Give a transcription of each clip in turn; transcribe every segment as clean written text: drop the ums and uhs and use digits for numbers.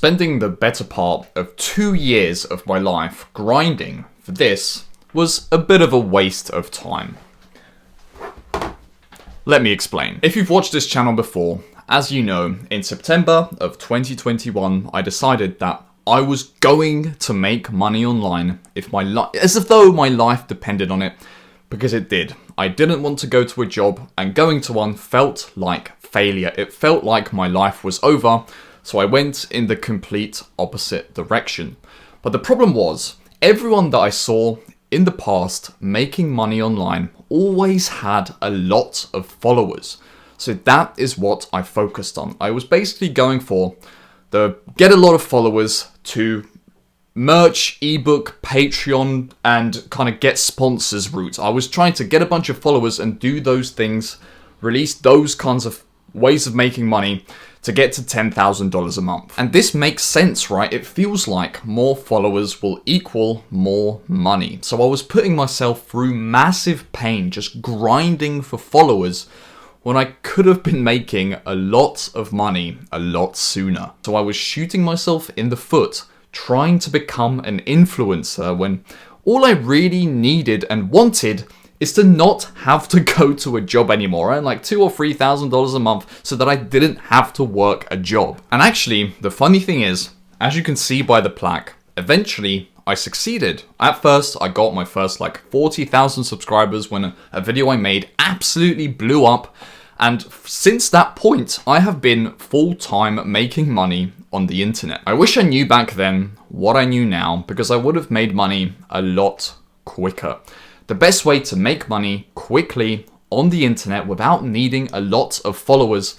Spending the better part of 2 years of my life grinding for this was a bit of a waste of time. Let me explain. If you've watched this channel before, as you know, in September of 2021, I decided that I was going to make money online as if though my life depended on it, because it did. I didn't want to go to a job, and going to one felt like failure. It felt like my life was over, so I went in the complete opposite direction. But the problem was, everyone that I saw in the past making money online always had a lot of followers. So that is what I focused on. I was basically going for the get a lot of followers to merch, ebook, Patreon, and kind of get sponsors route. I was trying to get a bunch of followers and do those things, release those kinds of ways of making money to get to $10,000 a month. And this makes sense, right? It feels like more followers will equal more money. So I was putting myself through massive pain, just grinding for followers, when I could have been making a lot of money a lot sooner. So I was shooting myself in the foot, trying to become an influencer, when all I really needed and wanted is to not have to go to a job anymore, and like $2,000 or $3,000 a month, so that I didn't have to work a job. And actually, the funny thing is, as you can see by the plaque, eventually I succeeded. At first, I got my first like 40,000 subscribers when a video I made absolutely blew up. And since that point, I have been full-time making money on the internet. I wish I knew back then what I knew now, because I would have made money a lot quicker. The best way to make money quickly on the internet without needing a lot of followers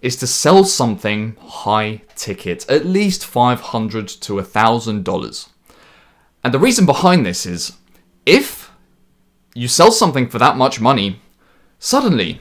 is to sell something high ticket, at least $500 to $1,000. And the reason behind this is, if you sell something for that much money, suddenly,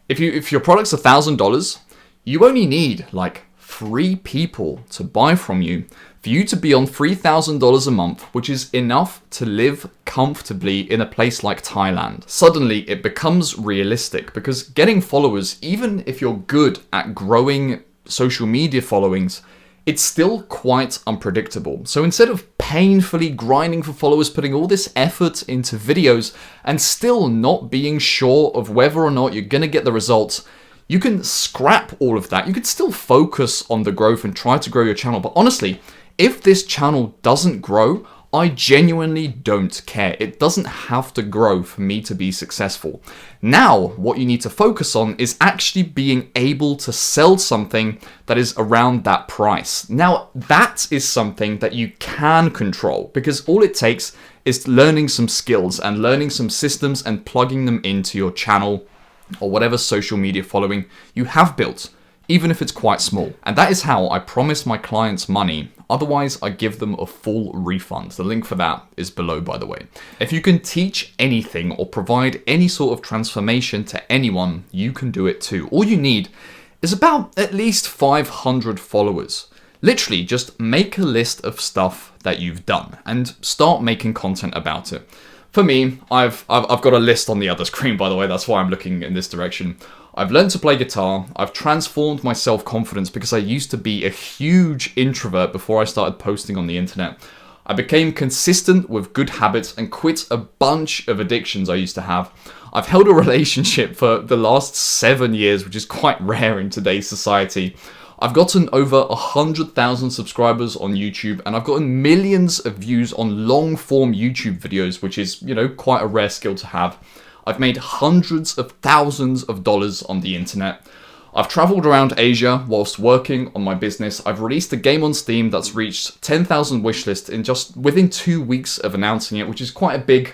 if your product's $1,000, you only need like 3 people to buy from you for you to be on $3,000 a month, which is enough to live comfortably in a place like Thailand. Suddenly, it becomes realistic, because getting followers, even if you're good at growing social media followings, it's still quite unpredictable. So instead of painfully grinding for followers, putting all this effort into videos, and still not being sure of whether or not you're gonna get the results, you can scrap all of that. You could still focus on the growth and try to grow your channel. But honestly, if this channel doesn't grow, I genuinely don't care. It doesn't have to grow for me to be successful. Now, what you need to focus on is actually being able to sell something that is around that price. Now, that is something that you can control, because all it takes is learning some skills and learning some systems and plugging them into your channel or whatever social media following you have built, even if it's quite small. And that is how I promise my clients money. Otherwise, I give them a full refund. The link for that is below, by the way. If you can teach anything or provide any sort of transformation to anyone, you can do it too. All you need is about at least 500 followers. Literally, just make a list of stuff that you've done and start making content about it. For me, I've got a list on the other screen, by the way. That's why I'm looking in this direction. I've learned to play guitar. I've transformed my self-confidence, because I used to be a huge introvert before I started posting on the internet. I became consistent with good habits and quit a bunch of addictions I used to have. I've held a relationship for the last 7 years, which is quite rare in today's society. I've gotten over 100,000 subscribers on YouTube, and I've gotten millions of views on long-form YouTube videos, which is, quite a rare skill to have. I've made hundreds of thousands of dollars on the internet. I've traveled around Asia whilst working on my business. I've released a game on Steam that's reached 10,000 wishlist in just within 2 weeks of announcing it, which is quite a big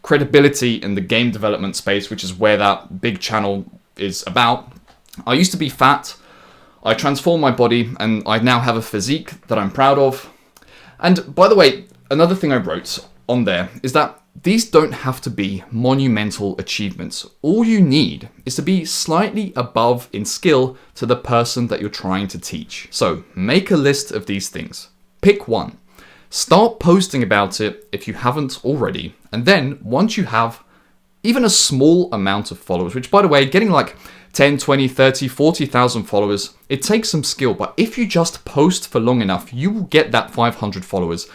credibility in the game development space, which is where that big channel is about. I used to be fat. I transformed my body, and I now have a physique that I'm proud of. And by the way, another thing I wrote on there is that these don't have to be monumental achievements. All you need is to be slightly above in skill to the person that you're trying to teach. So make a list of these things. Pick one. Start posting about it if you haven't already. And then once you have even a small amount of followers, which by the way, getting like 10, 20, 30, 40,000 followers. It takes some skill, but if you just post for long enough, you will get that 500 followers.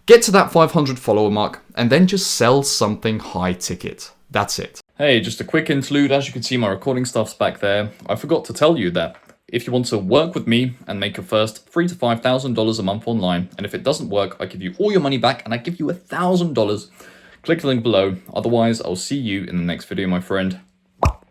Get to that 500 follower mark, and then just sell something high ticket. That's it. Hey, just a quick interlude. As you can see, my recording stuff's back there. I forgot to tell you that if you want to work with me and make your first $3,000 to $5,000 a month online, and if it doesn't work, I give you all your money back and I give you $1,000. Click the link below. Otherwise, I'll see you in the next video, my friend.